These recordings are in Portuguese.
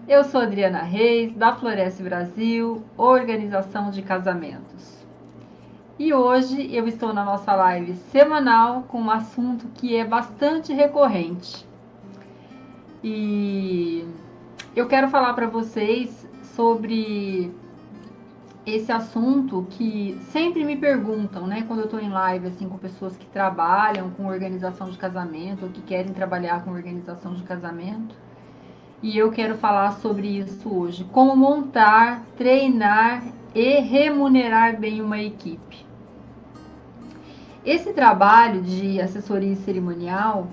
Eu sou Adriana Reis, da Floresce Brasil, Organização de Casamentos. E hoje eu estou na nossa live semanal com um assunto que é bastante recorrente. E eu quero falar para vocês sobre esse assunto que sempre me perguntam, né? Quando eu estou em live assim com pessoas que trabalham com organização de casamento ou que querem trabalhar com organização de casamento. E eu quero falar sobre isso hoje. Como montar, treinar e remunerar bem uma equipe. Esse trabalho de assessoria cerimonial,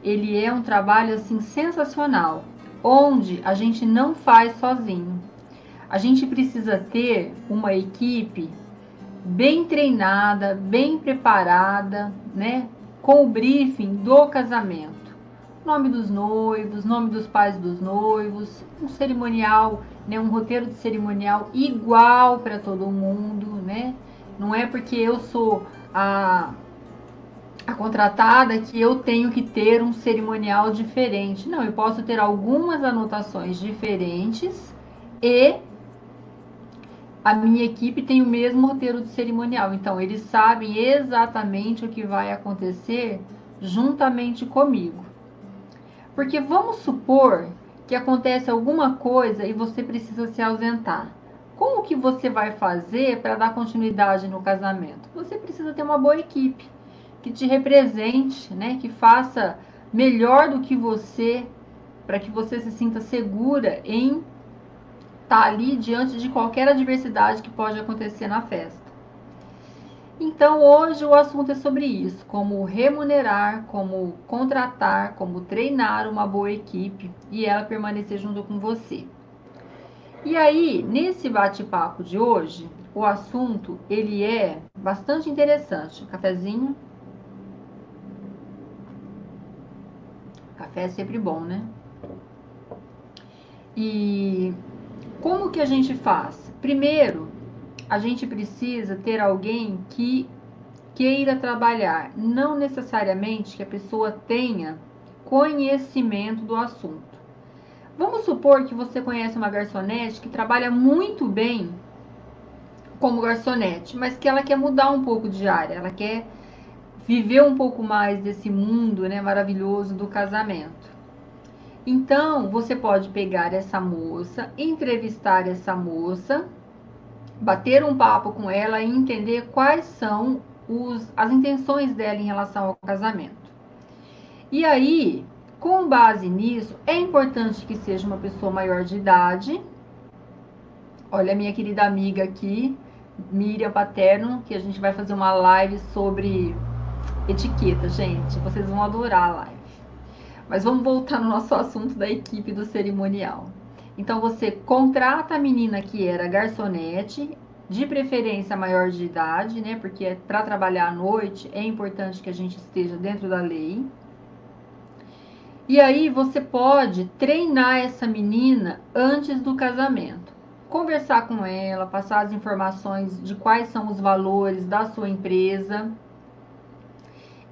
ele é um trabalho assim sensacional, onde a gente não faz sozinho. A gente precisa ter uma equipe bem treinada, bem preparada, né? Com o briefing do casamento. Nome dos noivos, nome dos pais dos noivos, um cerimonial, né, um roteiro de cerimonial igual para todo mundo, né? Não é porque eu sou a contratada que eu tenho que ter um cerimonial diferente. Não, eu posso ter algumas anotações diferentes e a minha equipe tem o mesmo roteiro de cerimonial. Então, eles sabem exatamente o que vai acontecer juntamente comigo. Porque vamos supor que acontece alguma coisa e você precisa se ausentar. Como que você vai fazer para dar continuidade no casamento? Você precisa ter uma boa equipe que te represente, né? Que faça melhor do que você, para que você se sinta segura em estar ali diante de qualquer adversidade que pode acontecer na festa. Então, hoje o assunto é sobre isso: como remunerar, como contratar, como treinar uma boa equipe e ela permanecer junto com você. E aí, nesse bate-papo de hoje, o assunto ele é bastante interessante. Cafezinho? Café é sempre bom, né? E como que a gente faz? Primeiro, a gente precisa ter alguém que queira trabalhar, não necessariamente que a pessoa tenha conhecimento do assunto. Vamos supor que você conhece uma garçonete que trabalha muito bem como garçonete, mas que ela quer mudar um pouco de área, ela quer viver um pouco mais desse mundo, né, maravilhoso do casamento. Então, você pode pegar essa moça, entrevistar essa moça, bater um papo com ela e entender quais são as intenções dela em relação ao casamento. E aí, com base nisso, é importante que seja uma pessoa maior de idade. Olha, a minha querida amiga aqui, Miriam Paterno, que a gente vai fazer uma live sobre etiqueta, gente. Vocês vão adorar a live. Mas vamos voltar no nosso assunto da equipe do cerimonial. Então, você contrata a menina que era garçonete, de preferência maior de idade, né? Porque para trabalhar à noite é importante que a gente esteja dentro da lei. E aí você pode treinar essa menina antes do casamento. Conversar com ela, passar as informações de quais são os valores da sua empresa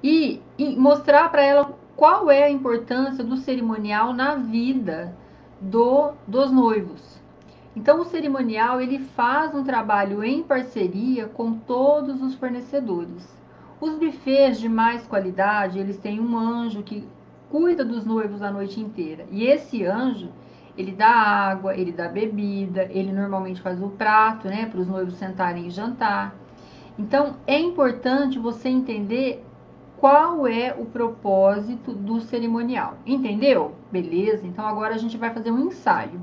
e mostrar para ela qual é a importância do cerimonial na vida dos noivos. Então, o cerimonial ele faz um trabalho em parceria com todos os fornecedores. Os buffets de mais qualidade, eles têm um anjo que cuida dos noivos a noite inteira. E esse anjo, ele dá água, ele dá bebida, ele normalmente faz o prato, né, para os noivos sentarem e jantar. Então, é importante você entender qual é o propósito do cerimonial. Entendeu? Beleza? Então, agora a gente vai fazer um ensaio.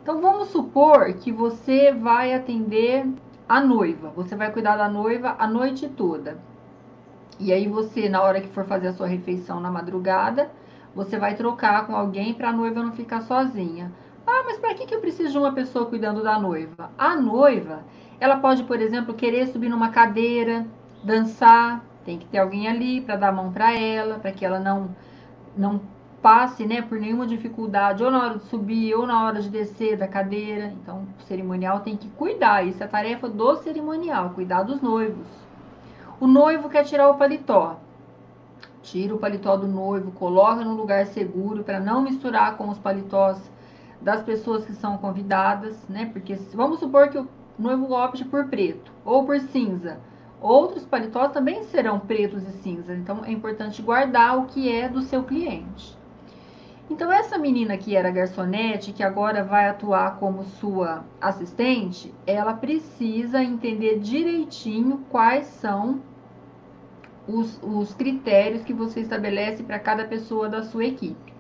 Então, vamos supor que você vai atender a noiva. Você vai cuidar da noiva a noite toda. E aí você, na hora que for fazer a sua refeição na madrugada, você vai trocar com alguém para a noiva não ficar sozinha. Ah, mas para que eu preciso de uma pessoa cuidando da noiva? A noiva, ela pode, por exemplo, querer subir numa cadeira, dançar. Tem que ter alguém ali para dar a mão para ela, para que ela não passe, né, por nenhuma dificuldade, ou na hora de subir, ou na hora de descer da cadeira. Então, o cerimonial tem que cuidar. Isso é a tarefa do cerimonial, cuidar dos noivos. O noivo quer tirar o paletó. Tira o paletó do noivo, coloca no lugar seguro para não misturar com os paletós das pessoas que são convidadas, né? Porque vamos supor que o noivo opte por preto ou por cinza. Outros paletós também serão pretos e cinzas, então é importante guardar o que é do seu cliente. Então, essa menina que era garçonete, que agora vai atuar como sua assistente, ela precisa entender direitinho quais são os critérios que você estabelece para cada pessoa da sua equipe.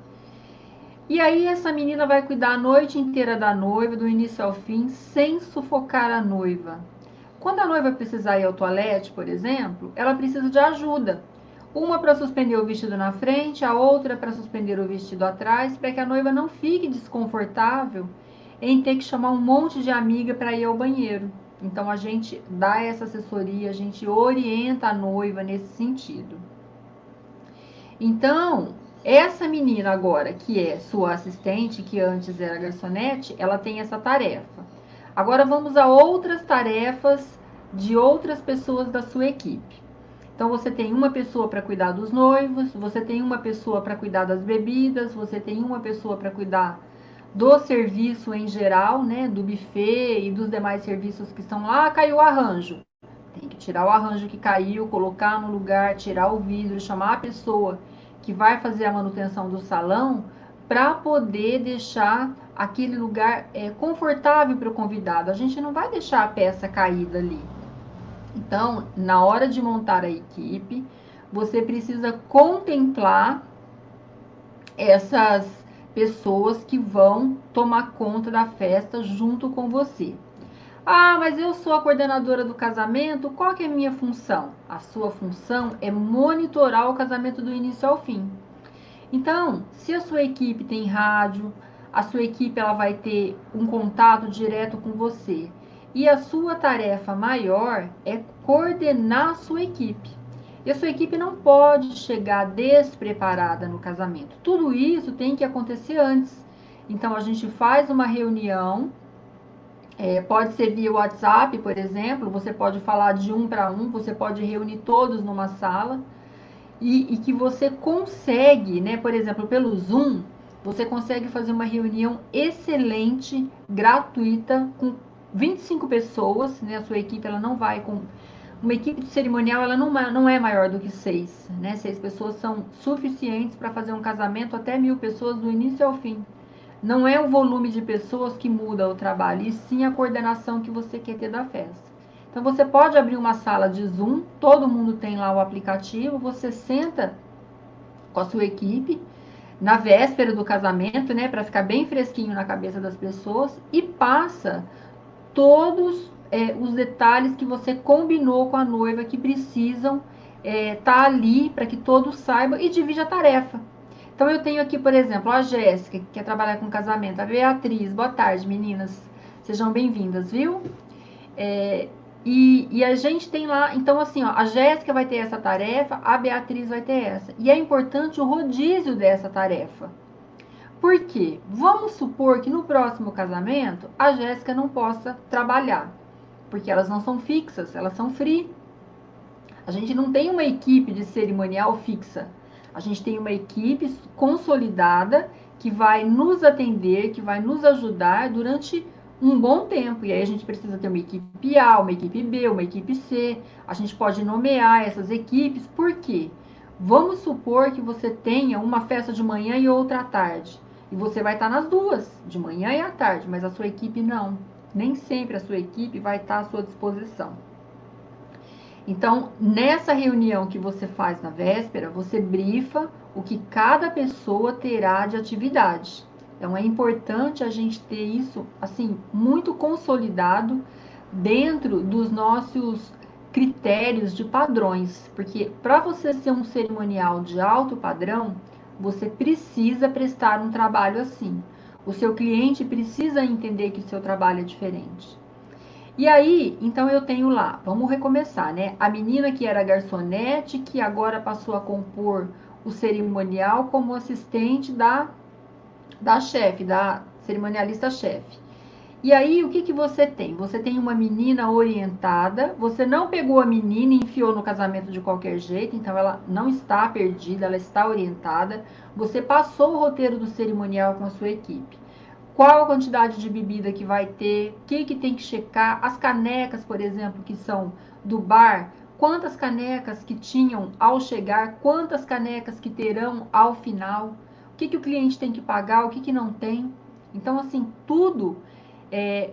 E aí, essa menina vai cuidar a noite inteira da noiva, do início ao fim, sem sufocar a noiva. Quando a noiva precisar ir ao toalete, por exemplo, ela precisa de ajuda. Uma para suspender o vestido na frente, a outra para suspender o vestido atrás, para que a noiva não fique desconfortável em ter que chamar um monte de amiga para ir ao banheiro. Então a gente dá essa assessoria, a gente orienta a noiva nesse sentido. Então, essa menina agora, que é sua assistente, que antes era garçonete, ela tem essa tarefa. Agora vamos a outras tarefas de outras pessoas da sua equipe. Então você tem uma pessoa para cuidar dos noivos, você tem uma pessoa para cuidar das bebidas, você tem uma pessoa para cuidar do serviço em geral, né, do buffet e dos demais serviços que estão lá. Caiu o arranjo. Tem que tirar o arranjo que caiu, colocar no lugar, tirar o vidro, chamar a pessoa que vai fazer a manutenção do salão para poder deixar aquele lugar confortável para o convidado. A gente não vai deixar a peça caída ali. Então, na hora de montar a equipe, você precisa contemplar essas pessoas que vão tomar conta da festa junto com você. Ah, mas eu sou a coordenadora do casamento, qual que é a minha função? A sua função é monitorar o casamento do início ao fim. Então, se a sua equipe tem rádio, a sua equipe ela vai ter um contato direto com você. E a sua tarefa maior é coordenar a sua equipe. E a sua equipe não pode chegar despreparada no casamento. Tudo isso tem que acontecer antes. Então, a gente faz uma reunião, pode ser via WhatsApp, por exemplo, você pode falar de um para um, você pode reunir todos numa sala. E que você consegue, né, por exemplo, pelo Zoom, você consegue fazer uma reunião excelente, gratuita, com 25 pessoas, né, a sua equipe, ela não vai com... Uma equipe de cerimonial, ela não é maior do que 6, né, 6 pessoas são suficientes para fazer um casamento até 1000 pessoas do início ao fim. Não é o volume de pessoas que muda o trabalho, e sim a coordenação que você quer ter da festa. Então, você pode abrir uma sala de Zoom, todo mundo tem lá o aplicativo, você senta com a sua equipe na véspera do casamento, né, para ficar bem fresquinho na cabeça das pessoas e passa todos os detalhes que você combinou com a noiva que precisam tá ali para que todos saibam e divide a tarefa. Então, eu tenho aqui, por exemplo, a Jéssica, que quer trabalhar com casamento, a Beatriz. Boa tarde, meninas. Sejam bem-vindas, viu? E a gente tem lá, então assim, ó, a Jéssica vai ter essa tarefa, a Beatriz vai ter essa. E é importante o rodízio dessa tarefa. Por quê? Vamos supor que no próximo casamento a Jéssica não possa trabalhar, porque elas não são fixas, elas são free. A gente não tem uma equipe de cerimonial fixa. A gente tem uma equipe consolidada que vai nos atender, que vai nos ajudar durante um bom tempo. E aí a gente precisa ter uma equipe A, uma equipe B, uma equipe C. A gente pode nomear essas equipes. Por quê? Vamos supor que você tenha uma festa de manhã e outra à tarde. E você vai estar nas duas, de manhã e à tarde, mas a sua equipe não. Nem sempre a sua equipe vai estar à sua disposição. Então, nessa reunião que você faz na véspera, você brifa o que cada pessoa terá de atividade. Então, é importante a gente ter isso, assim, muito consolidado dentro dos nossos critérios de padrões. Porque para você ser um cerimonial de alto padrão, você precisa prestar um trabalho assim. O seu cliente precisa entender que o seu trabalho é diferente. E aí, então eu tenho lá, vamos recomeçar, né? A menina que era garçonete, que agora passou a compor o cerimonial como assistente da chefe, da cerimonialista-chefe. E aí, o que que você tem? Você tem uma menina orientada, você não pegou a menina e enfiou no casamento de qualquer jeito, então ela não está perdida, ela está orientada. Você passou o roteiro do cerimonial com a sua equipe. qual a quantidade de bebida que vai ter, o que tem que checar, as canecas, por exemplo, que são do bar, quantas canecas que tinham ao chegar, quantas canecas que terão ao final, o que o cliente tem que pagar, o que não tem. Então, assim, tudo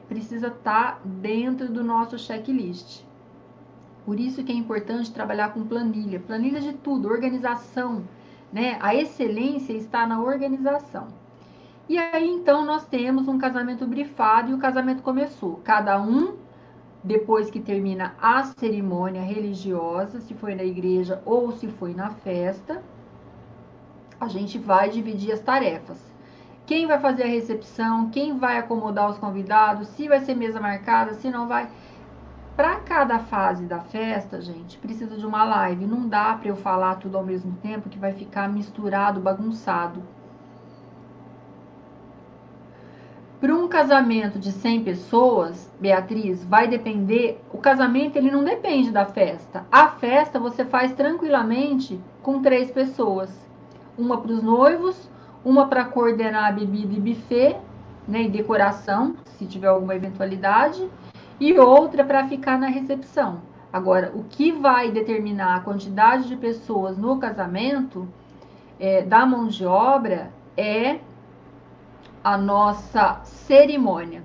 precisa estar dentro do nosso checklist. Por isso que é importante trabalhar com planilha de tudo, organização, né? A excelência está na organização. E aí, então, nós temos um casamento brifado e o casamento começou. Cada um, depois que termina a cerimônia religiosa, se foi na igreja ou se foi na festa, a gente vai dividir as tarefas. Quem vai fazer a recepção, quem vai acomodar os convidados, se vai ser mesa marcada, se não vai. Para cada fase da festa, gente, precisa de uma live. Não dá para eu falar tudo ao mesmo tempo, que vai ficar misturado, bagunçado. Para um casamento de 100 pessoas, Beatriz, vai depender. O casamento ele não depende da festa. A festa você faz tranquilamente com 3 pessoas. Uma para os noivos, uma para coordenar a bebida e buffet, né, e decoração, se tiver alguma eventualidade, e outra para ficar na recepção. Agora, o que vai determinar a quantidade de pessoas no casamento da mão de obra é a nossa cerimônia.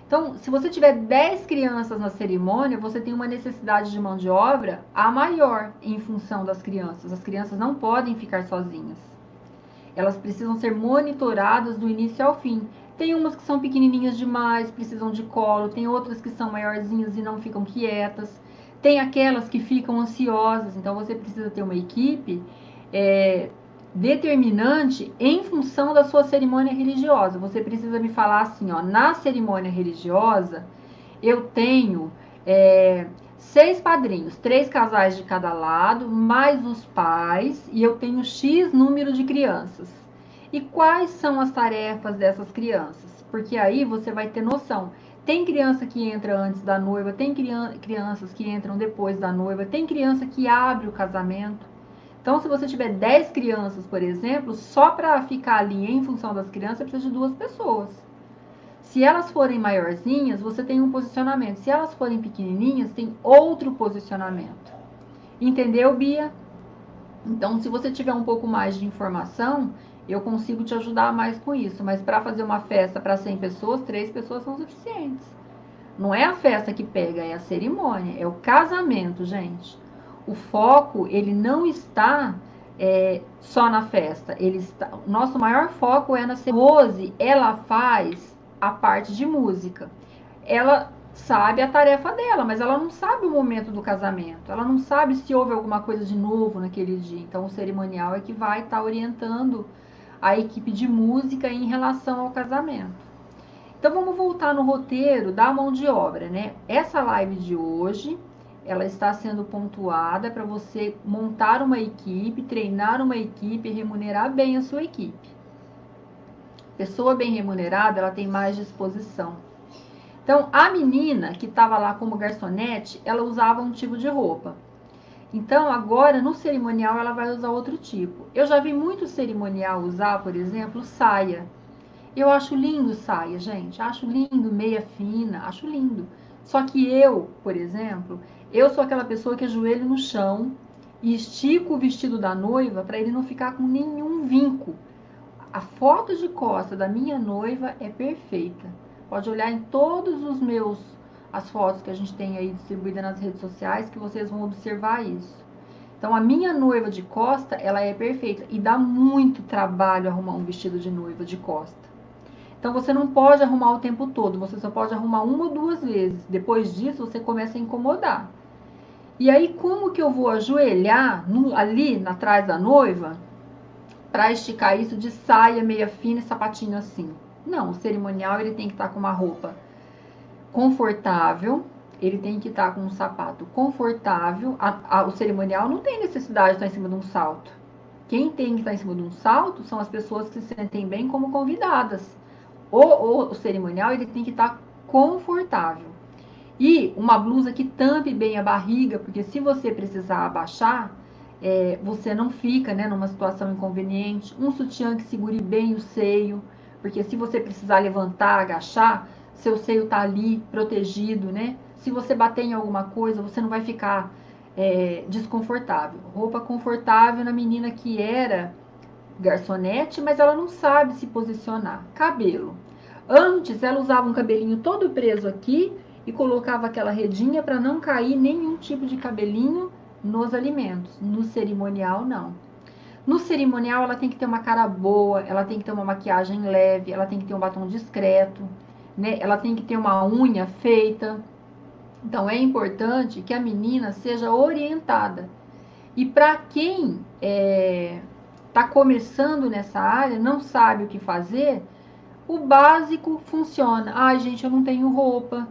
Então, se você tiver 10 crianças na cerimônia, você tem uma necessidade de mão de obra a maior em função das crianças. As crianças não podem ficar sozinhas. Elas precisam ser monitoradas do início ao fim. Tem umas que são pequenininhas demais, precisam de colo. Tem outras que são maiorzinhas e não ficam quietas. Tem aquelas que ficam ansiosas. Então, você precisa ter uma equipe determinante em função da sua cerimônia religiosa. Você precisa me falar assim, ó, na cerimônia religiosa, eu tenho 6 padrinhos, 3 casais de cada lado, mais os pais, e eu tenho X número de crianças. E quais são as tarefas dessas crianças? Porque aí você vai ter noção. Tem criança que entra antes da noiva, tem crianças que entram depois da noiva, tem criança que abre o casamento. Então, se você tiver 10 crianças, por exemplo, só para ficar ali em função das crianças, precisa de 2 pessoas. Se elas forem maiorzinhas, você tem um posicionamento. Se elas forem pequenininhas, tem outro posicionamento. Entendeu, Bia? Então, se você tiver um pouco mais de informação, eu consigo te ajudar mais com isso. Mas para fazer uma festa para 100 pessoas, 3 pessoas são suficientes. Não é a festa que pega, é a cerimônia, é o casamento, gente. O foco, ele não está só na festa. Nosso maior foco é na Rose, ela faz a parte de música. Ela sabe a tarefa dela, mas ela não sabe o momento do casamento. Ela não sabe se houve alguma coisa de novo naquele dia. Então, o cerimonial é que vai estar orientando a equipe de música em relação ao casamento. Então, vamos voltar no roteiro da mão de obra, né? Essa live de hoje, ela está sendo pontuada para você montar uma equipe, treinar uma equipe e remunerar bem a sua equipe. Pessoa bem remunerada, ela tem mais disposição. Então, a menina que estava lá como garçonete, ela usava um tipo de roupa. Então, agora, no cerimonial, ela vai usar outro tipo. Eu já vi muito cerimonial usar, por exemplo, saia. Eu acho lindo saia, gente. Acho lindo, meia fina, acho lindo. Só que eu, por exemplo, eu sou aquela pessoa que ajoelho no chão e estico o vestido da noiva para ele não ficar com nenhum vinco. A foto de costa da minha noiva é perfeita. Pode olhar em todos as fotos que a gente tem aí distribuídas nas redes sociais que vocês vão observar isso. Então, a minha noiva de costa, ela é perfeita e dá muito trabalho arrumar um vestido de noiva de costa. Então, você não pode arrumar o tempo todo, você só pode arrumar 1 ou 2 vezes. Depois disso, você começa a incomodar. E aí, como que eu vou ajoelhar ali atrás da noiva para esticar isso de saia, meia fina e sapatinho assim? Não, o cerimonial ele tem que estar com uma roupa confortável, ele tem que estar com um sapato confortável. O cerimonial não tem necessidade de estar em cima de um salto. Quem tem que estar em cima de um salto são as pessoas que se sentem bem como convidadas. O cerimonial ele tem que estar confortável. E uma blusa que tampe bem a barriga, porque se você precisar abaixar, você não fica, né, numa situação inconveniente. Um sutiã que segure bem o seio, porque se você precisar levantar, agachar, seu seio tá ali protegido, né? Se você bater em alguma coisa, você não vai ficar desconfortável. Roupa confortável na menina que era garçonete, mas ela não sabe se posicionar. Cabelo. Antes ela usava um cabelinho todo preso aqui e colocava aquela redinha para não cair nenhum tipo de cabelinho nos alimentos. No cerimonial, não. No cerimonial, ela tem que ter uma cara boa, ela tem que ter uma maquiagem leve, ela tem que ter um batom discreto, né? Ela tem que ter uma unha feita. Então, é importante que a menina seja orientada. E para quem está começando nessa área, não sabe o que fazer, o básico funciona. Ai, gente, eu não tenho roupa.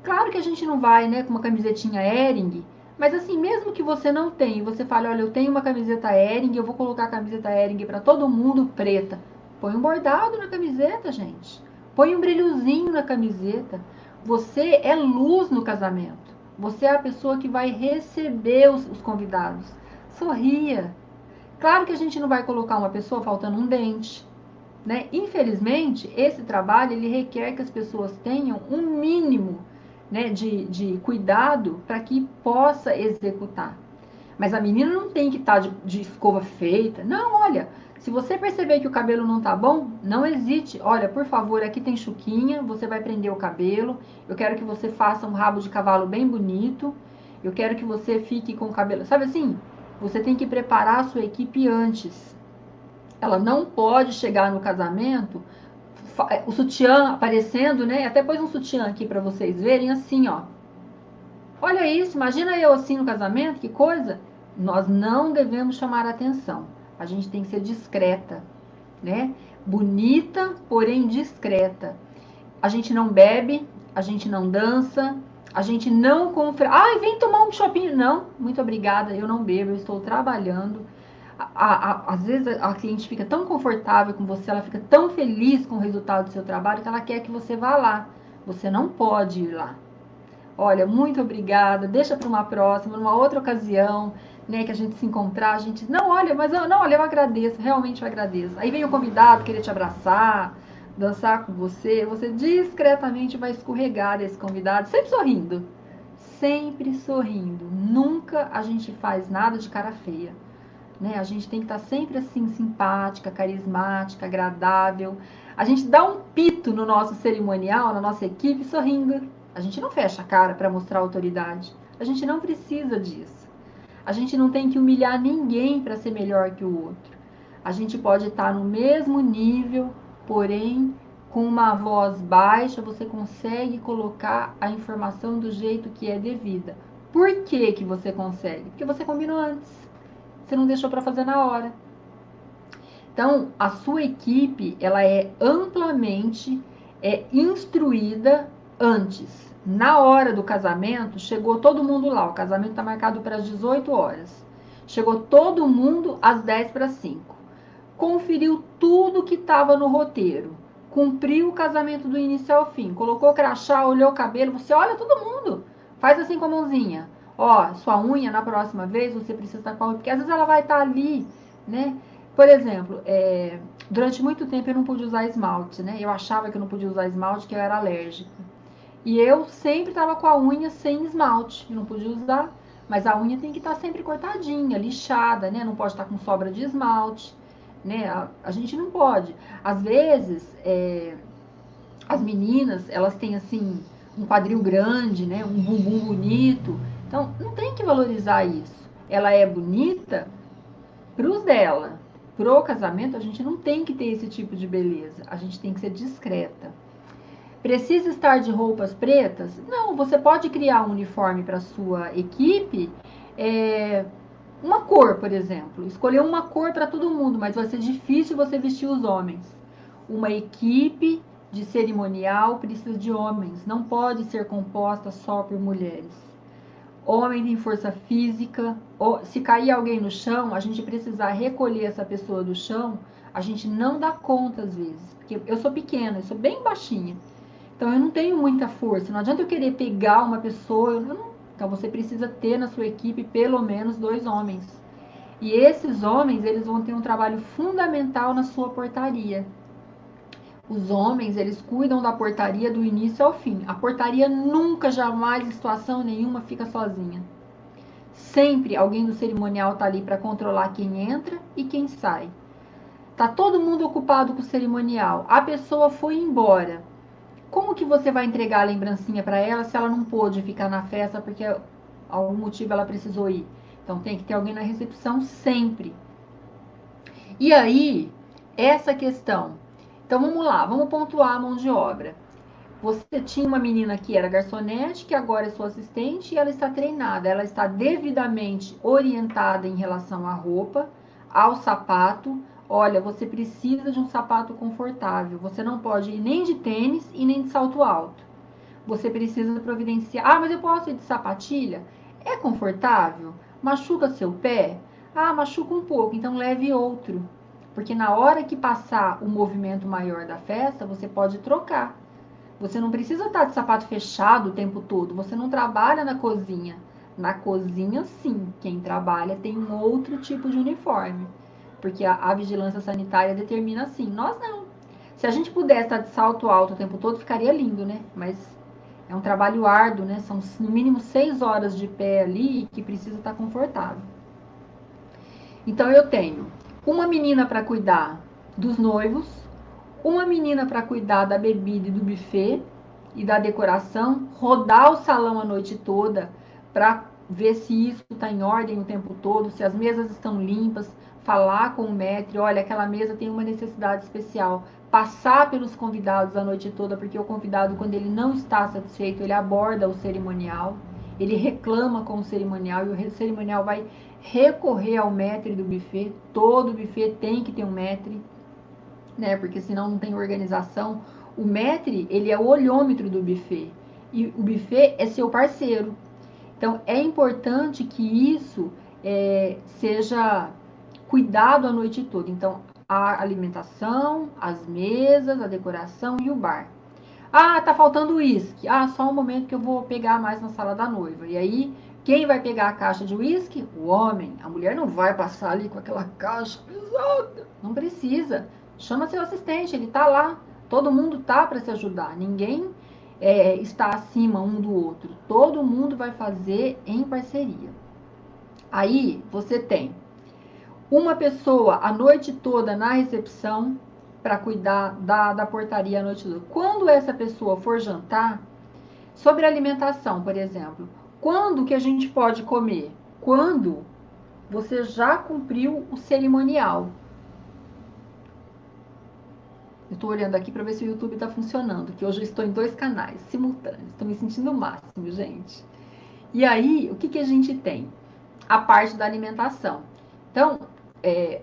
Claro que a gente não vai, né, com uma camisetinha Hering, mas assim, mesmo que você não tenha, você fale, olha, eu tenho uma camiseta Hering, eu vou colocar a camiseta Hering para todo mundo preta. Põe um bordado na camiseta, gente. Põe um brilhozinho na camiseta. Você é luz no casamento. Você é a pessoa que vai receber os convidados. Sorria. Claro que a gente não vai colocar uma pessoa faltando um dente, né? Infelizmente, esse trabalho ele requer que as pessoas tenham um mínimo, né, de cuidado para que possa executar. Mas a menina não tem que estar de escova feita. Não, olha, se você perceber que o cabelo não tá bom, não hesite. Olha, por favor, aqui tem chuquinha, você vai prender o cabelo. Eu quero que você faça um rabo de cavalo bem bonito. Eu quero que você fique com o cabelo. Sabe assim? Você tem que preparar a sua equipe antes. Ela não pode chegar no casamento, o sutiã aparecendo, né? Até pôs um sutiã aqui para vocês verem, assim, ó. Olha isso, imagina eu assim no casamento, que coisa. Nós não devemos chamar a atenção. A gente tem que ser discreta, né? Bonita, porém discreta. A gente não bebe, a gente não dança, a gente não compra. Ai, vem tomar um shopping. Não, muito obrigada, eu não bebo, eu estou trabalhando. Às vezes a cliente fica tão confortável com você, ela fica tão feliz com o resultado do seu trabalho que ela quer que você vá lá. Você não pode ir lá. Olha, muito obrigada, deixa para uma próxima, numa outra ocasião, né, que a gente se encontrar, a gente, não, olha, mas eu, não, olha, eu agradeço, realmente eu agradeço. Aí vem o convidado querer te abraçar, dançar com você discretamente vai escorregar desse convidado, sempre sorrindo, nunca a gente faz nada de cara feia. Né? A gente tem que estar sempre assim, simpática, carismática, agradável. A gente dá um pito no nosso cerimonial, na nossa equipe, sorrindo. A gente não fecha a cara para mostrar autoridade. A gente não precisa disso. A gente não tem que humilhar ninguém para ser melhor que o outro. A gente pode estar no mesmo nível, porém, com uma voz baixa, você consegue colocar a informação do jeito que é devida. Por que que você consegue? Porque você combinou antes. Você não deixou para fazer na hora. Então, a sua equipe, ela é amplamente instruída antes. Na hora do casamento, chegou todo mundo lá. O casamento está marcado para as 18 horas. Chegou todo mundo às 10 para 5. Conferiu tudo que estava no roteiro. Cumpriu o casamento do início ao fim. Colocou crachá, olhou o cabelo. Você olha todo mundo. Faz assim com a mãozinha. Ó, sua unha, na próxima vez, você precisa estar com a unha. Porque às vezes ela vai estar ali, né? Por exemplo, durante muito tempo eu não pude usar esmalte, né? Eu achava que eu não podia usar esmalte, que eu era alérgica. E eu sempre estava com a unha sem esmalte. Eu não podia usar, mas a unha tem que estar sempre cortadinha, lixada, né? Não pode estar com sobra de esmalte, né? A gente não pode. Às vezes, as meninas, elas têm assim um quadril grande, né? Um bumbum bonito. Então, não tem que valorizar isso. Ela é bonita pros dela. Pro casamento, a gente não tem que ter esse tipo de beleza. A gente tem que ser discreta. Precisa estar de roupas pretas? Não, você pode criar um uniforme para sua equipe, uma cor, por exemplo. Escolher uma cor para todo mundo, mas vai ser difícil você vestir os homens. Uma equipe de cerimonial precisa de homens, não pode ser composta só por mulheres. Homem tem força física, se cair alguém no chão, a gente precisar recolher essa pessoa do chão, a gente não dá conta às vezes, porque eu sou pequena, eu sou bem baixinha, então eu não tenho muita força, não adianta eu querer pegar uma pessoa, então você precisa ter na sua equipe pelo menos 2 homens, e esses homens, eles vão ter um trabalho fundamental na sua portaria. Os homens, eles cuidam da portaria do início ao fim. A portaria nunca, jamais, em situação nenhuma, fica sozinha. Sempre alguém do cerimonial tá ali para controlar quem entra e quem sai. Tá todo mundo ocupado com o cerimonial. A pessoa foi embora. Como que você vai entregar a lembrancinha para ela se ela não pôde ficar na festa porque algum motivo ela precisou ir? Então tem que ter alguém na recepção sempre. E aí, essa questão. Então vamos lá, vamos pontuar a mão de obra. Você tinha uma menina que era garçonete, que agora é sua assistente, e ela está treinada, ela está devidamente orientada em relação à roupa, ao sapato. Olha, você precisa de um sapato confortável. Você não pode ir nem de tênis e nem de salto alto. Você precisa providenciar. Ah, mas eu posso ir de sapatilha? É confortável? Machuca seu pé? Ah, machuca um pouco, então leve outro. Porque na hora que passar o movimento maior da festa, você pode trocar. Você não precisa estar de sapato fechado o tempo todo. Você não trabalha na cozinha. Na cozinha, sim. Quem trabalha tem um outro tipo de uniforme. Porque a vigilância sanitária determina assim. Nós não. Se a gente pudesse estar de salto alto o tempo todo, ficaria lindo, né? Mas é um trabalho árduo, né? São no mínimo 6 horas de pé ali que precisa estar confortável. Então eu tenho uma menina para cuidar dos noivos, uma menina para cuidar da bebida e do buffet e da decoração, rodar o salão a noite toda para ver se isso está em ordem o tempo todo, se as mesas estão limpas, falar com o maître, olha, aquela mesa tem uma necessidade especial, passar pelos convidados a noite toda, porque o convidado, quando ele não está satisfeito, ele aborda o cerimonial, ele reclama com o cerimonial e o cerimonial vai recorrer ao maître do buffet. Todo buffet tem que ter um maître, né? Porque senão não tem organização. O maître, ele é o olhômetro do buffet e o buffet é seu parceiro. Então é importante que isso seja cuidado a noite toda. Então a alimentação, as mesas, a decoração e o bar. Ah, tá faltando uísque. Ah, só um momento que eu vou pegar mais na sala da noiva. E aí, quem vai pegar a caixa de uísque? O homem. A mulher não vai passar ali com aquela caixa pesada. Não precisa. Chama seu assistente, ele tá lá. Todo mundo tá para se ajudar. Ninguém está acima um do outro. Todo mundo vai fazer em parceria. Aí você tem uma pessoa a noite toda na recepção para cuidar da portaria a noite toda. Quando essa pessoa for jantar, sobre alimentação, por exemplo, quando que a gente pode comer? Quando você já cumpriu o cerimonial. Eu estou olhando aqui para ver se o YouTube está funcionando, que hoje eu estou em 2 canais simultâneos. Estou me sentindo o máximo, gente. E aí, o que, que a gente tem? A parte da alimentação. Então,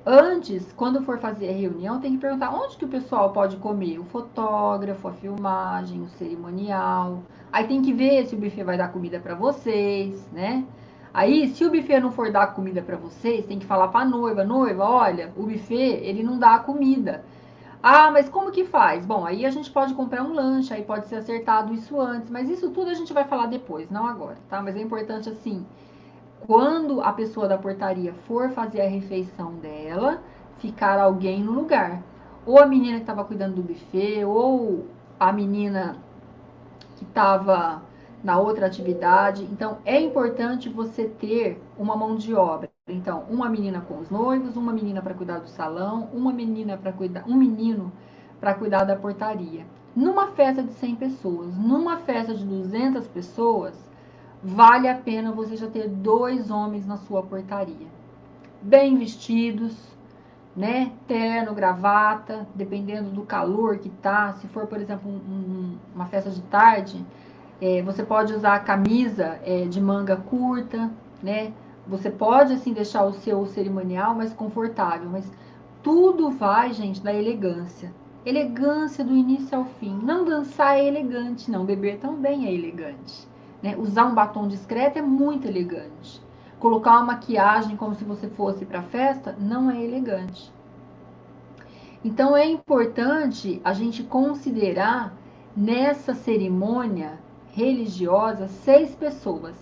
antes, quando for fazer a reunião, tem que perguntar onde que o pessoal pode comer. O fotógrafo, a filmagem, o cerimonial. Aí tem que ver se o buffet vai dar comida para vocês, né? Aí, se o buffet não for dar comida para vocês, tem que falar para a noiva, olha, o buffet, ele não dá comida. Ah, mas como que faz? Bom, aí a gente pode comprar um lanche, aí pode ser acertado isso antes, mas isso tudo a gente vai falar depois, não agora, tá? Mas é importante assim, quando a pessoa da portaria for fazer a refeição dela, ficar alguém no lugar. Ou a menina que estava cuidando do buffet, ou a menina que estava na outra atividade. Então, é importante você ter uma mão de obra. Então, uma menina com os noivos, uma menina para cuidar do salão, uma menina para cuidar, um menino para cuidar da portaria. Numa festa de 100 pessoas, numa festa de 200 pessoas, vale a pena você já ter 2 homens na sua portaria. Bem vestidos, né? Terno, gravata, dependendo do calor que tá. Se for, por exemplo, uma festa de tarde, você pode usar a camisa de manga curta, né? Você pode, assim, deixar o seu cerimonial mais confortável, mas tudo vai, gente, da elegância. Elegância do início ao fim. Não dançar é elegante, não. Beber também é elegante. Né? Usar um batom discreto é muito elegante. Colocar uma maquiagem como se você fosse para festa não é elegante. Então é importante a gente considerar nessa cerimônia religiosa 6 pessoas.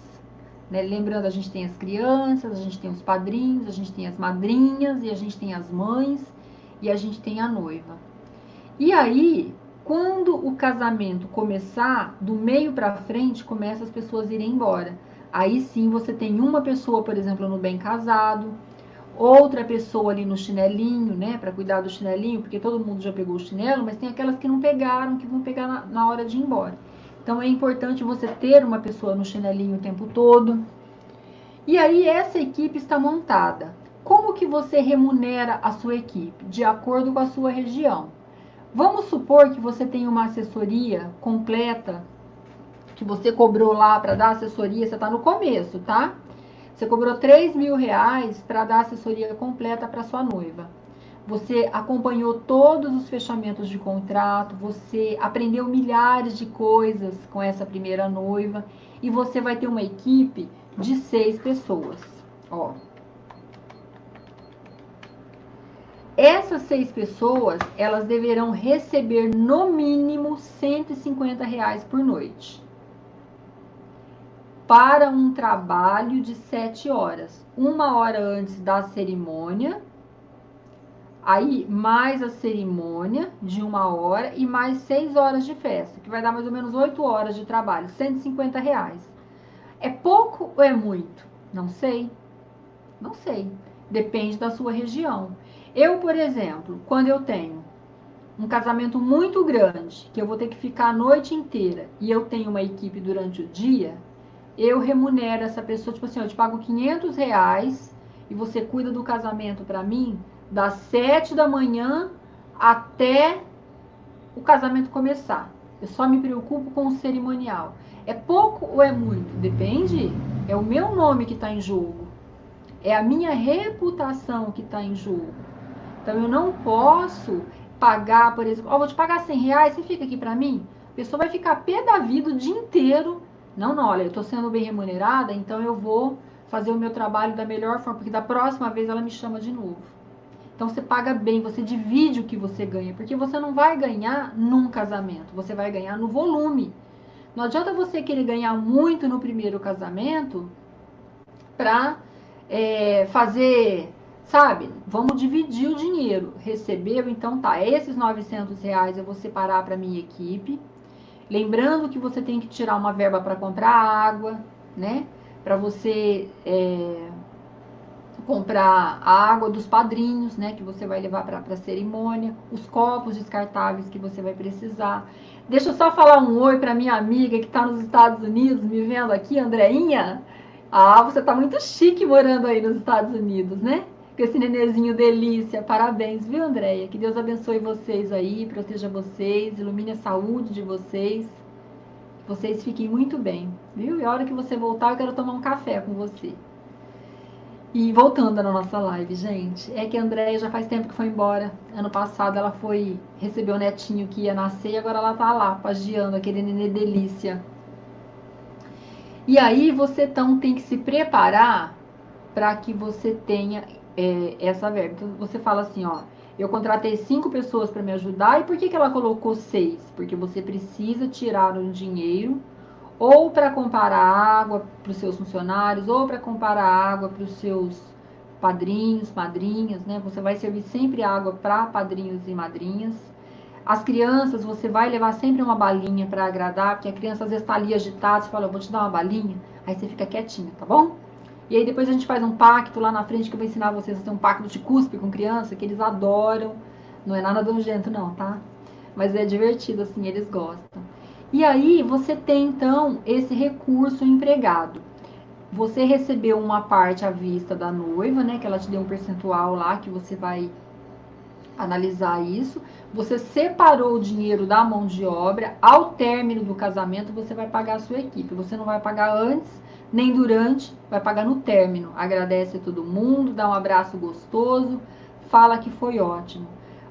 Né? Lembrando, a gente tem as crianças, a gente tem os padrinhos, a gente tem as madrinhas, e a gente tem as mães, e a gente tem a noiva. E aí, quando o casamento começar, do meio para frente, começa as pessoas irem embora. Aí sim você tem uma pessoa, por exemplo, no bem casado, outra pessoa ali no chinelinho, né, para cuidar do chinelinho, porque todo mundo já pegou o chinelo, mas tem aquelas que não pegaram, que vão pegar na hora de ir embora. Então é importante você ter uma pessoa no chinelinho o tempo todo. E aí essa equipe está montada. Como que você remunera a sua equipe? De acordo com a sua região. Vamos supor que você tem uma assessoria completa, que você cobrou lá para dar assessoria, você está no começo, tá? Você cobrou R$ 3.000 para dar assessoria completa para sua noiva. Você acompanhou todos os fechamentos de contrato, você aprendeu milhares de coisas com essa primeira noiva e você vai ter uma equipe de 6 pessoas. Ó. Essas 6 pessoas, elas deverão receber no mínimo R$ 150 por noite. Para um trabalho de 7 horas. 1 hora antes da cerimônia, aí mais a cerimônia de 1 hora e mais 6 horas de festa, que vai dar mais ou menos 8 horas de trabalho, R$ 150. É pouco ou é muito? Não sei. Não sei. Depende da sua região. Eu, por exemplo, quando eu tenho um casamento muito grande, que eu vou ter que ficar a noite inteira, e eu tenho uma equipe durante o dia, eu remunero essa pessoa, tipo assim, eu te pago R$ 500 e você cuida do casamento para mim das 7 da manhã até o casamento começar. Eu só me preocupo com o cerimonial. É pouco ou é muito? Depende. É o meu nome que está em jogo. É a minha reputação que está em jogo. Então eu não posso pagar, por exemplo, vou te pagar R$ 100, você fica aqui para mim? A pessoa vai ficar pé da vida o dia inteiro. Não, olha, eu estou sendo bem remunerada, então eu vou fazer o meu trabalho da melhor forma, porque da próxima vez ela me chama de novo. Então você paga bem, você divide o que você ganha, porque você não vai ganhar num casamento, você vai ganhar no volume. Não adianta você querer ganhar muito no primeiro casamento para fazer, sabe? Vamos dividir o dinheiro. Recebeu, então tá, esses R$ 900 eu vou separar para minha equipe. Lembrando que você tem que tirar uma verba para comprar água, né? Para você comprar a água dos padrinhos, né? Que você vai levar para a cerimônia, os copos descartáveis que você vai precisar. Deixa eu só falar um oi para minha amiga que está nos Estados Unidos, me vendo aqui, Andreinha. Ah, você tá muito chique morando aí nos Estados Unidos, né? Com esse nenenzinho delícia. Parabéns, viu, Andréia? Que Deus abençoe vocês aí, proteja vocês, ilumine a saúde de vocês. Vocês fiquem muito bem, viu? E a hora que você voltar, eu quero tomar um café com você. E voltando na nossa live, gente, é que a Andréia já faz tempo que foi embora. Ano passado ela foi receber o netinho que ia nascer e agora ela tá lá, pagiando aquele nenê delícia. E aí você então tem que se preparar para que você tenha essa verba. Então você fala assim, ó, eu contratei 5 pessoas para me ajudar, e por que ela colocou 6? Porque você precisa tirar um dinheiro ou para comprar água para os seus funcionários, ou para comprar água para os seus padrinhos, madrinhas, né? Você vai servir sempre água para padrinhos e madrinhas. As crianças, você vai levar sempre uma balinha para agradar, porque a criança às vezes está ali agitada, você fala, eu vou te dar uma balinha, aí você fica quietinha, tá bom? E aí depois a gente faz um pacto lá na frente, que eu vou ensinar vocês a fazer um pacto de cuspe com criança, que eles adoram. Não é nada nojento não, tá? Mas é divertido, assim, eles gostam. E aí você tem, então, esse recurso empregado. Você recebeu uma parte à vista da noiva, né? Que ela te deu um percentual lá, que você vai analisar isso. Você separou o dinheiro da mão de obra. Ao término do casamento, você vai pagar a sua equipe. Você não vai pagar antes, nem durante, vai pagar no término. Agradece a todo mundo, dá um abraço gostoso, fala que foi ótimo.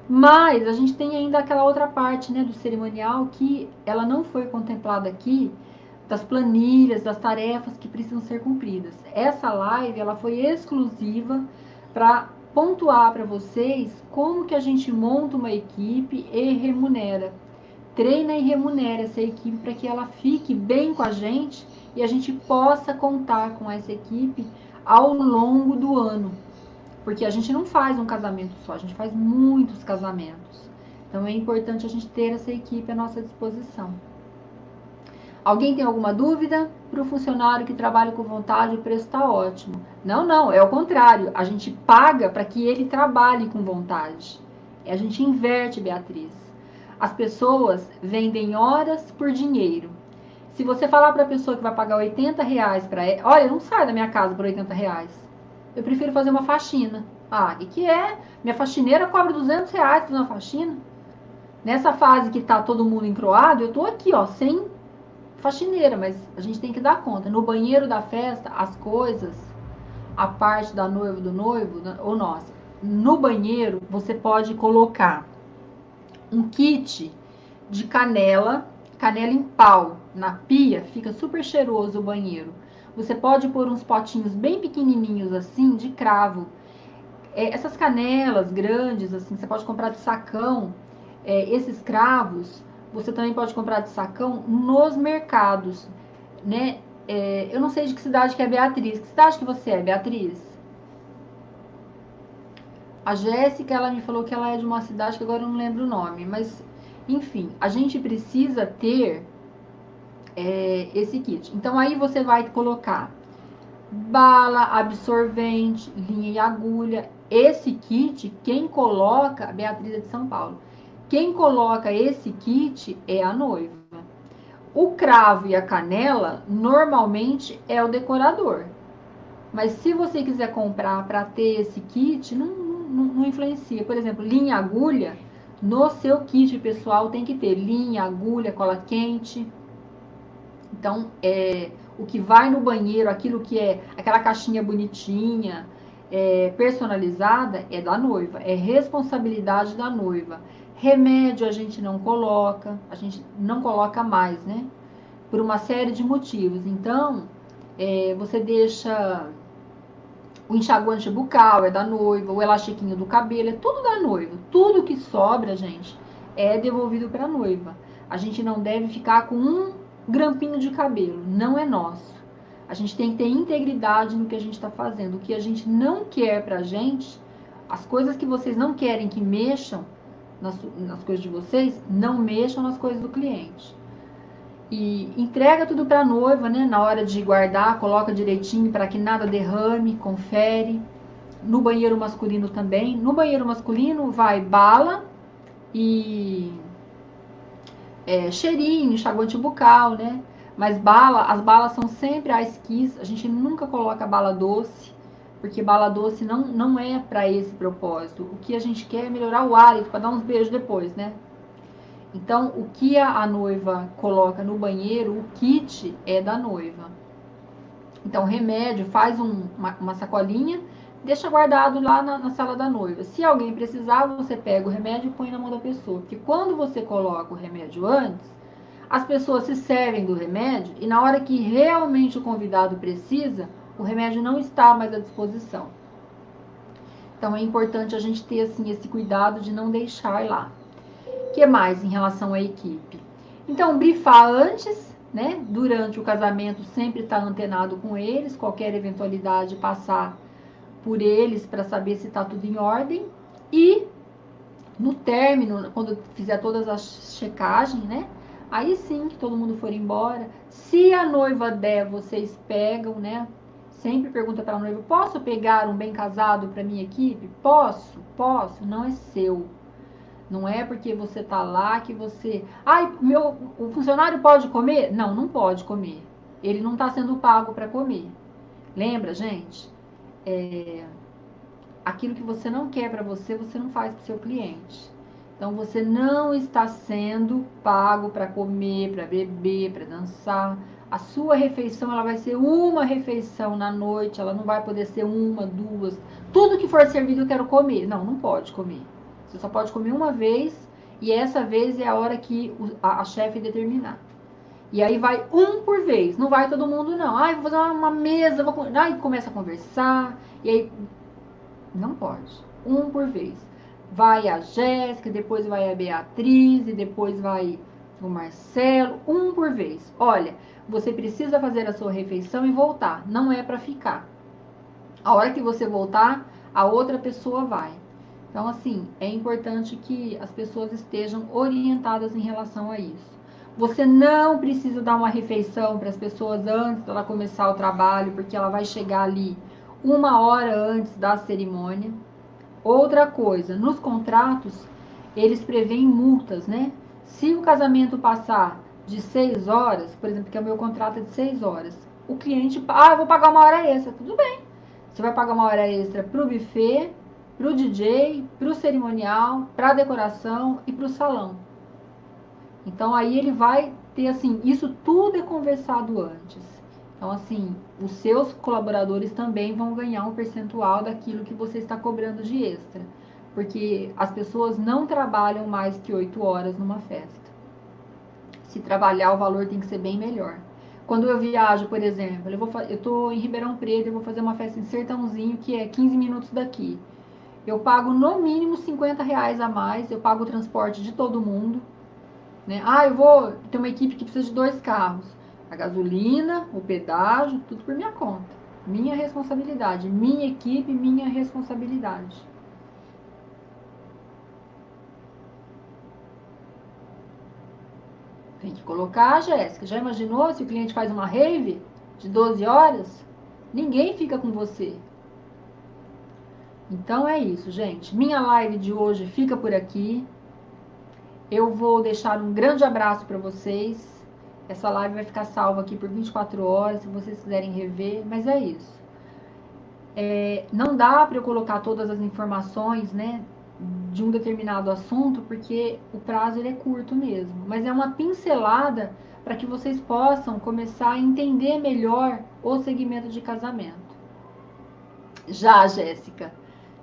Mas a gente tem ainda aquela outra parte, né, do cerimonial, que ela não foi contemplada aqui, das planilhas, das tarefas que precisam ser cumpridas. Essa live ela foi exclusiva para pontuar para vocês como que a gente monta uma equipe e remunera. Treina e remunera essa equipe para que ela fique bem com a gente e a gente possa contar com essa equipe ao longo do ano. Porque a gente não faz um casamento só, a gente faz muitos casamentos. Então é importante a gente ter essa equipe à nossa disposição. Alguém tem alguma dúvida? Para o funcionário que trabalha com vontade, o preço está ótimo. Não, não, é o contrário. A gente paga para que ele trabalhe com vontade. A gente inverte, Beatriz. As pessoas vendem horas por dinheiro. Se você falar para a pessoa que vai pagar R$80 para ela, olha, eu não saio da minha casa por R$80. Eu prefiro fazer uma faxina. Ah, e que é? Minha faxineira cobra R$200 para fazer uma faxina. Nessa fase que tá todo mundo encroado, eu tô aqui, ó, sem faxineira, mas a gente tem que dar conta. No banheiro da festa, as coisas, a parte da noiva do noivo, ou nossa, no banheiro você pode colocar um kit de canela, canela em pau na pia, fica super cheiroso o banheiro. Você pode pôr uns potinhos bem pequenininhos assim de cravo. Essas canelas grandes assim, você pode comprar de sacão. Esses cravos você também pode comprar de sacão nos mercados, né? Eu não sei de que cidade que é Beatriz. Que cidade que você é, Beatriz? A Jéssica, ela me falou que ela é de uma cidade que agora eu não lembro o nome, mas enfim, a gente precisa ter esse kit. Então aí você vai colocar bala, absorvente, linha e agulha. Esse kit, quem coloca, a Beatriz é de São Paulo, quem coloca esse kit é a noiva. O cravo e a canela, normalmente, é o decorador. Mas se você quiser comprar para ter esse kit, não influencia. Por exemplo, linha e agulha, no seu kit pessoal tem que ter linha, agulha, cola quente. Então, o que vai no banheiro, aquilo que é aquela caixinha bonitinha, personalizada, é da noiva. É responsabilidade da noiva. Remédio a gente não coloca mais, né? Por uma série de motivos. Então, você deixa o enxaguante bucal, é da noiva, o elastiquinho do cabelo, é tudo da noiva. Tudo que sobra, gente, é devolvido para a noiva. A gente não deve ficar com um grampinho de cabelo, não é nosso. A gente tem que ter integridade no que a gente está fazendo. O que a gente não quer pra gente, as coisas que vocês não querem que mexam nas coisas de vocês, não mexam nas coisas do cliente. E entrega tudo para a noiva, né? Na hora de guardar, coloca direitinho para que nada derrame, confere. No banheiro masculino também. No banheiro masculino vai bala e cheirinho, enxaguante bucal, né? Mas as balas são sempre Ice Kiss. A gente nunca coloca bala doce, porque bala doce não é para esse propósito. O que a gente quer é melhorar o hálito, para dar uns beijos depois, né? Então, o que a noiva coloca no banheiro, o kit é da noiva. Então, remédio, faz uma sacolinha, deixa guardado lá na sala da noiva. Se alguém precisar, você pega o remédio e põe na mão da pessoa. Porque quando você coloca o remédio antes, as pessoas se servem do remédio e na hora que realmente o convidado precisa, o remédio não está mais à disposição. Então, é importante a gente ter assim, esse cuidado de não deixar lá. O que mais em relação à equipe? Então, brifar antes, né? Durante o casamento, sempre estar antenado com eles, qualquer eventualidade passar por eles para saber se está tudo em ordem. E no término, quando fizer todas as checagens, né? Aí sim que todo mundo for embora. Se a noiva der, vocês pegam, né? Sempre pergunta para a noiva: posso pegar um bem casado para minha equipe? Posso, não é seu. Não é porque você tá lá que você... o funcionário pode comer? Não, não pode comer. Ele não está sendo pago para comer. Lembra, gente? Aquilo que você não quer para você, você não faz para o seu cliente. Então, você não está sendo pago para comer, para beber, para dançar. A sua refeição, ela vai ser uma refeição na noite, ela não vai poder ser uma, duas. Tudo que for servido eu quero comer. Não, não pode comer. Você só pode comer uma vez e essa vez é a hora que a chefe determinar. E aí vai um por vez, não vai todo mundo não. Vou fazer uma mesa, aí começa a conversar, e aí não pode. Um por vez. Vai a Jéssica, depois vai a Beatriz, e depois vai o Marcelo, um por vez. Olha, você precisa fazer a sua refeição e voltar, não é para ficar. A hora que você voltar, a outra pessoa vai. Então, assim, é importante que as pessoas estejam orientadas em relação a isso. Você não precisa dar uma refeição para as pessoas antes dela começar o trabalho, porque ela vai chegar ali 1 hora antes da cerimônia. Outra coisa, nos contratos, eles prevêem multas, né? Se o casamento passar de 6 horas, por exemplo, que é o meu contrato é de 6 horas, o cliente, eu vou pagar 1 hora extra. Tudo bem. Você vai pagar 1 hora extra para o buffet, para o DJ, para o cerimonial, para a decoração e para o salão. Então aí ele vai ter assim, isso tudo é conversado antes. Então assim, os seus colaboradores também vão ganhar um percentual daquilo que você está cobrando de extra, porque as pessoas não trabalham mais que 8 horas numa festa. Se trabalhar, o valor tem que ser bem melhor. Quando eu viajo, por exemplo, eu estou em Ribeirão Preto, eu vou fazer uma festa em Sertãozinho, que é 15 minutos daqui. Eu pago no mínimo R$ 50 a mais, eu pago o transporte de todo mundo, né? Eu vou ter uma equipe que precisa de 2 carros. A gasolina, o pedágio, tudo por minha conta. Minha responsabilidade. Minha equipe, minha responsabilidade. Tem que colocar, Jéssica. Já imaginou se o cliente faz uma rave de 12 horas? Ninguém fica com você. Então é isso, gente. Minha live de hoje fica por aqui. Eu vou deixar um grande abraço para vocês. Essa live vai ficar salva aqui por 24 horas, se vocês quiserem rever. Mas é isso. Não dá para eu colocar todas as informações, né, de um determinado assunto, porque o prazo ele é curto mesmo. Mas é uma pincelada para que vocês possam começar a entender melhor o segmento de casamento. Já, Jéssica.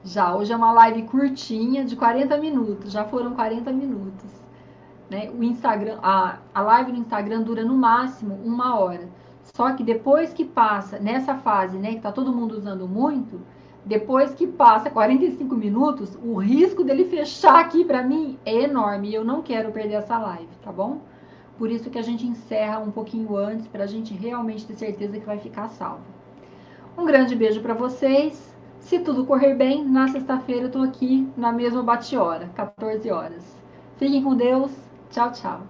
Já, hoje é uma live curtinha, de 40 minutos. Já foram 40 minutos. Né? O Instagram, a live no Instagram dura no máximo 1 hora. Só que depois que passa, nessa fase, né, que tá todo mundo usando muito, depois que passa 45 minutos, o risco dele fechar aqui para mim é enorme e eu não quero perder essa live, tá bom? Por isso que a gente encerra um pouquinho antes, para a gente realmente ter certeza que vai ficar salvo. Um grande beijo para vocês. Se tudo correr bem, na sexta-feira eu tô aqui na mesma bate-hora, 14 horas. Fiquem com Deus. Tchau, tchau.